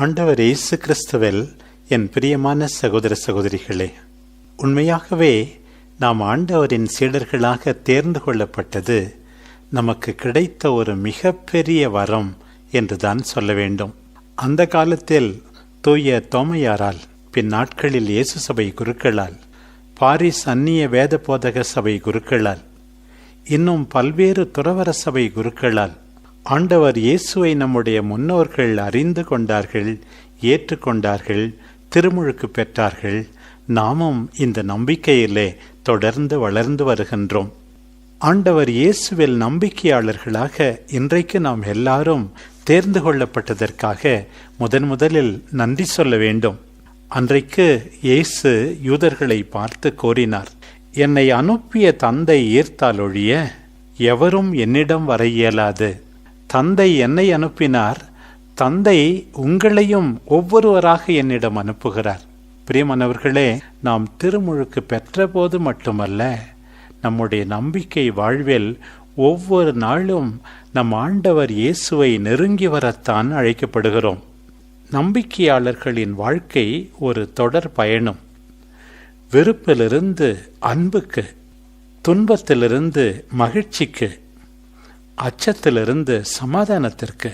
ஆண்டவர் இயேசு கிறிஸ்துவில் என் பிரியமான சகோதர சகோதரிகளே, உண்மையாகவே நாம் ஆண்டவரின் சீடர்களாக தேர்ந்து கொள்ளப்பட்டது நமக்கு கிடைத்த ஒரு மிகப்பெரிய வரம் என்றுதான் சொல்ல வேண்டும். அந்த காலத்தில் தூய தோமையாரால், பின் நாட்களில் இயேசு சபை குருக்களால், பாரிஸ் அந்நிய வேத போதக சபை குருக்களால், இன்னும் பல்வேறு துறவர சபை குருக்களால் ஆண்டவர் இயேசுவை நம்முடைய முன்னோர்கள் அறிந்து கொண்டார்கள், ஏற்றுக்கொண்டார்கள், திருமுழுக்கு பெற்றார்கள். நாமும் இந்த நம்பிக்கையிலே தொடர்ந்து வளர்ந்து வருகின்றோம். ஆண்டவர் இயேசுவில் நம்பிக்கையாளர்களாக இன்றைக்கு நாம் எல்லாரும் தேர்ந்து கொள்ளப்பட்டதற்காக முதலில் நன்றி சொல்ல வேண்டும். அன்றைக்கு இயேசு யூதர்களை பார்த்து கூறினார், என்னை அனுப்பிய தந்தை ஈர்த்தால் ஒழிய எவரும் என்னிடம் வர இயலாது. தந்தை என்னை அனுப்பினார், தந்தை உங்களையும் ஒவ்வொருவராக என்னிடம் அனுப்புகிறார். பிரியமானவர்களே, நாம் திருமுழுக்கு பெற்ற போது மட்டுமல்ல, நம்முடைய நம்பிக்கை வாழ்வில் ஒவ்வொரு நாளும் நம் ஆண்டவர் இயேசுவை நெருங்கி வரத்தான் அழைக்கப்படுகிறோம். நம்பிக்கையாளர்களின் வாழ்க்கை ஒரு தொடர் பயணம். வெறுப்பிலிருந்து அன்புக்கு, துன்பத்திலிருந்து மகிழ்ச்சிக்கு, அச்சத்திலிருந்து சமாதானத்திற்கு,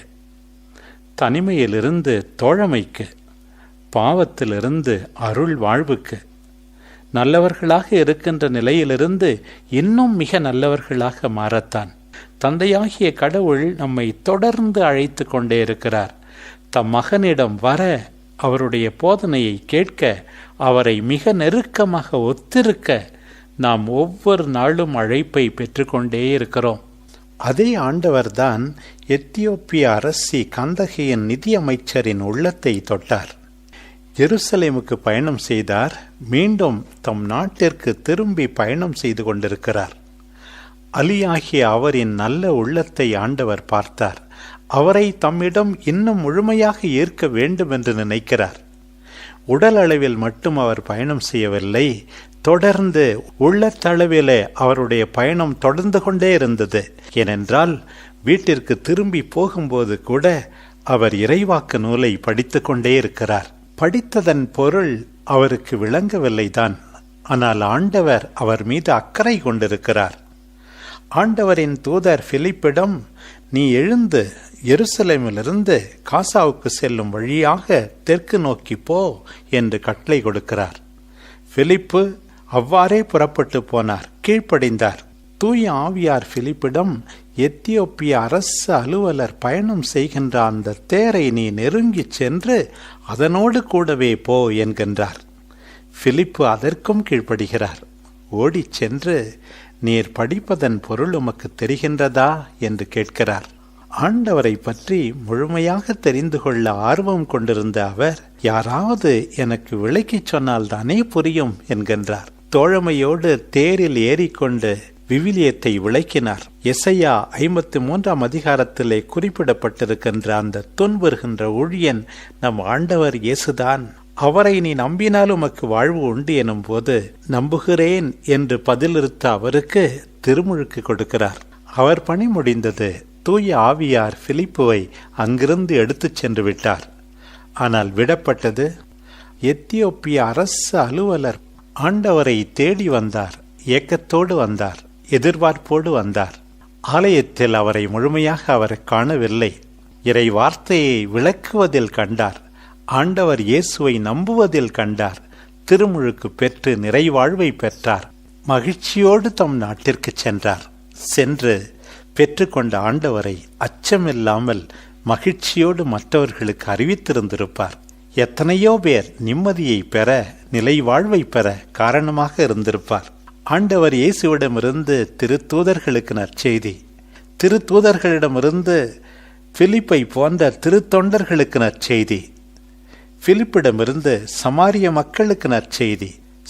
தனிமையிலிருந்து தோழமைக்கு, பாவத்திலிருந்து அருள் வாழ்வுக்கு, நல்லவர்களாக இருக்கின்ற நிலையிலிருந்து இன்னும் மிக நல்லவர்களாக மாறத்தான் தந்தையாகிய கடவுள் நம்மை தொடர்ந்து அழைத்து கொண்டே இருக்கிறார். தம் மகனிடம் வர, அவருடைய போதனையை கேட்க, அவரை மிக நெருக்கமாக ஒத்திருக்க நாம் ஒவ்வொரு நாளும் அழைப்பை பெற்றுக்கொண்டே இருக்கிறோம். அதே ஆண்டவர்தான் எத்தியோப்பிய அரசி கந்தகையின் நிதியமைச்சரின் உள்ளத்தை தொட்டார். ஜெருசலேமுக்கு பயணம் செய்தார். மீண்டும் தம் நாட்டிற்கு திரும்பி பயணம் செய்து கொண்டிருக்கிறார். அலியாகிய அவரின் நல்ல உள்ளத்தை ஆண்டவர் பார்த்தார். அவரை தம்மிடம் இன்னும் முழுமையாக ஈர்க்க வேண்டும் என்று நினைக்கிறார். உடல் அளவில் மட்டும் அவர் பயணம் செய்யவில்லை, தொடர்ந்து உள்ளத்தளவிலே அவருடைய பயணம் தொடர்ந்து கொண்டே இருந்தது. ஏனென்றால் வீட்டிற்கு திரும்பி போகும்போது கூட அவர் இறைவாக்கு நூலை படித்து கொண்டே இருக்கிறார். படித்ததன் பொருள் அவருக்கு விளங்கவில்லைதான், ஆனால் ஆண்டவர் அவர் மீது அக்கறை கொண்டிருக்கிறார். ஆண்டவரின் தூதர் பிலிப்பிடம், நீ எழுந்து எருசலேமிலிருந்து காசாவுக்கு செல்லும் வழியாக தெற்கு நோக்கி போ என்று கட்டளை கொடுக்கிறார். பிலிப்பு அவ்வாறே புறப்பட்டு போனார், கீழ்ப்படிந்தார். தூய ஆவியார் பிலிப்பிடம், எத்தியோப்பிய அரசு அலுவலர் பயணம் செய்கின்ற அந்த தேரை நீ நெருங்கி சென்று அதனோடு கூடவே போ என்கின்றார். பிலிப்பு அதற்கும் கீழ்ப்படுகிறார். ஓடிச் சென்று, நீர் படிப்பதன் பொருள் உமக்கு தெரிகின்றதா என்று கேட்கிறார். ஆண்டவரை பற்றி முழுமையாக தெரிந்து கொள்ள ஆர்வம் கொண்டிருந்த அவர், யாராவது எனக்கு விளக்கிச் சொன்னால் தானே புரியும் என்கின்றார். தோழமையோடு தேரில் ஏறிக்கொண்டு விவிலியத்தை விளக்கினார். எசையா 53 அதிகாரத்திலே குறிப்பிடப்பட்டிருக்கின்ற அந்த துன்புறுகின்ற ஊழியன் நம் ஆண்டவர் இயேசுதான். அவரை நீ நம்பினால் உமக்கு வாழ்வு உண்டு எனும் போது, நம்புகிறேன் என்று பதிலிருத்த அவருக்கு திருமுழுக்கு கொடுக்கிறார். அவர் பணி முடிந்தது. தூய ஆவியார் பிலிப்புவை அங்கிருந்து எடுத்துச் சென்று விட்டார். ஆனால் விடப்பட்டது. எத்தியோப்பிய அரசு அலுவலர் ஆண்டவரை தேடி வந்தார். ஏக்கத்தோடு வந்தார், எதிர்பார்ப்போடு வந்தார். ஆலயத்தில் அவரை முழுமையாக அவர் காணவில்லை. இறை வார்த்தையை விளக்குவதில் கண்டார். ஆண்டவர் இயேசுவை நம்புவதில் கண்டார். திருமுழுக்கு பெற்று நிறைவாழ்வை பெற்றார். மகிழ்ச்சியோடு தம் நாட்டிற்கு சென்றார். சென்று பெற்றுக்கொண்ட ஆண்டவரை அச்சமில்லாமல் மகிழ்ச்சியோடு மற்றவர்களுக்கு அறிவித்திருந்திருப்பார். எத்தனையோ பேர் நிம்மதியை பெற, நிலை வாழ்வை பெற காரணமாக இருந்திருப்பார். ஆண்டவர் இயேசுவிடமிருந்து திருத்தூதர்களுக்கு நற்செய்தி, திருத்தூதர்களிடமிருந்து பிலிப்பை போன்ற திருத்தொண்டர்களுக்கு நற்செய்தி, பிலிப்பிடமிருந்து சமாரிய மக்களுக்கு நற்செய்தி,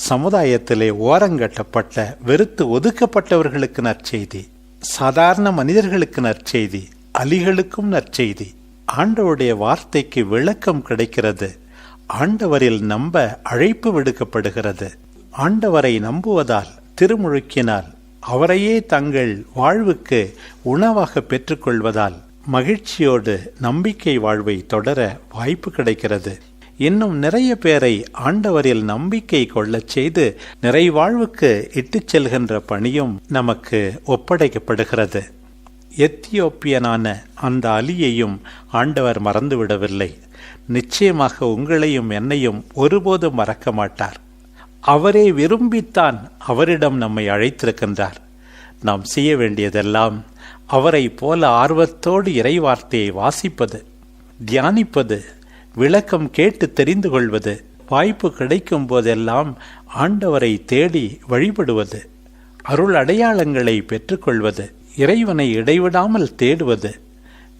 சமுதாயத்திலே ஓரங்கட்டப்பட்ட வெறுத்து ஒதுக்கப்பட்டவர்களுக்கு நற்செய்தி, சாதாரண மனிதர்களுக்கு நற்செய்தி, அலிகளுக்கும் நற்செய்தி. ஆண்டவருடைய வார்த்தைக்கு விளக்கம் கிடைக்கிறது. ஆண்டவரில் நம்ப அழைப்பு விடுக்கப்படுகிறது. ஆண்டவரை நம்புவதால், திருமுழுக்கினால், அவரையே தங்கள் வாழ்வுக்கு உணவாக பெற்றுக்கொள்வதால் மகிழ்ச்சியோடு நம்பிக்கை வாழ்வை தொடர வாய்ப்பு கிடைக்கிறது. இன்னும் நிறைய பேரை ஆண்டவரில் நம்பிக்கை கொள்ளச் செய்து நிறைவாழ்வுக்கு இட்டுச் செல்கின்ற பணியும் நமக்கு ஒப்படைக்கப்படுகிறது. எத்தியோப்பியனான அந்த அலியையும் ஆண்டவர் மறந்துவிடவில்லை. நிச்சயமாக உங்களையும் என்னையும் ஒருபோதும் மறக்க மாட்டார். அவரே விரும்பித்தான் அவரிடம் நம்மை அழைத்திருக்கின்றார். நாம் செய்ய வேண்டியதெல்லாம் அவரை போல ஆர்வத்தோடு இறைவார்த்தையை வாசிப்பது, தியானிப்பது, விளக்கம் கேட்டு தெரிந்து கொள்வது, வாய்ப்பு கிடைக்கும் போதெல்லாம் ஆண்டவரை தேடி வழிபடுவது, அருள் அடையாளங்களை பெற்றுக்கொள்வது, இறைவனை இடைவிடாமல் தேடுவது,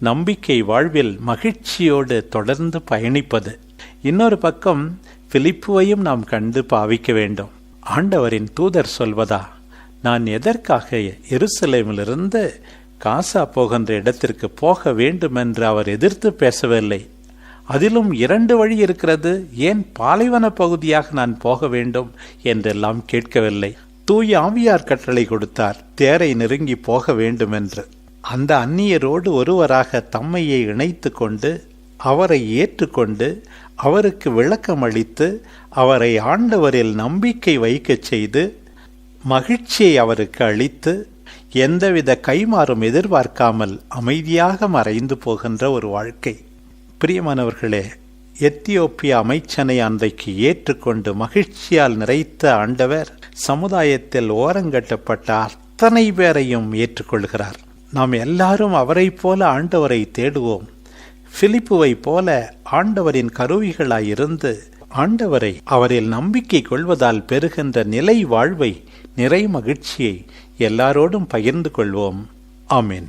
நம்பிக்கை வாழ்வில் மகிழ்ச்சியோடு தொடர்ந்து பயணிப்பது. இன்னொரு பக்கம் பிலிப்புவையும் நாம் கண்டு பாவிக்க வேண்டும். ஆண்டவரின் தூதர் சொல்வதா, நான் எதற்காக எருசலேமிலிருந்து காசா போகின்ற இடத்திற்கு போக வேண்டும் என்று அவர் எதிர்த்து பேசவில்லை. அதிலும் 2 வழி இருக்கிறது, ஏன் பாலைவன பகுதியாக நான் போக வேண்டும் என்றெல்லாம் கேட்கவில்லை. தூய ஆவியார் கட்டளை கொடுத்தார், தேரை நெருங்கி போக வேண்டும் என்று. அந்த அந்நியரோடு ஒருவராக தம்மையை இணைத்து கொண்டு அவரை ஏற்றுக்கொண்டு அவருக்கு விளக்கம் அளித்து அவரை ஆண்டவரில் நம்பிக்கை வைக்கச் செய்து மகிழ்ச்சியை அவருக்கு அளித்து எந்தவித கைமாறும் எதிர்பார்க்காமல் அமைதியாக மறைந்து போகின்ற ஒரு வாழ்க்கை. பிரியமானவர்களே, எத்தியோப்பிய அமைச்சனை அன்றைக்கு ஏற்றுக்கொண்டு மகிழ்ச்சியால் நிறைத்த ஆண்டவர் சமுதாயத்தில் ஓரங்கட்டப்பட்ட அத்தனை பேரையும் ஏற்றுக்கொள்கிறார். நாம் எல்லாரும் அவரை போல ஆண்டவரை தேடுவோம். பிலிப்புவை போல ஆண்டவரின் கருவிகளாயிருந்து ஆண்டவரை அவரில் நம்பிக்கை கொள்வதால் பெறுகின்ற நிலை வாழ்வை, நிறை மகிழ்ச்சியை எல்லாரோடும் பகிர்ந்து கொள்வோம். ஆமென்.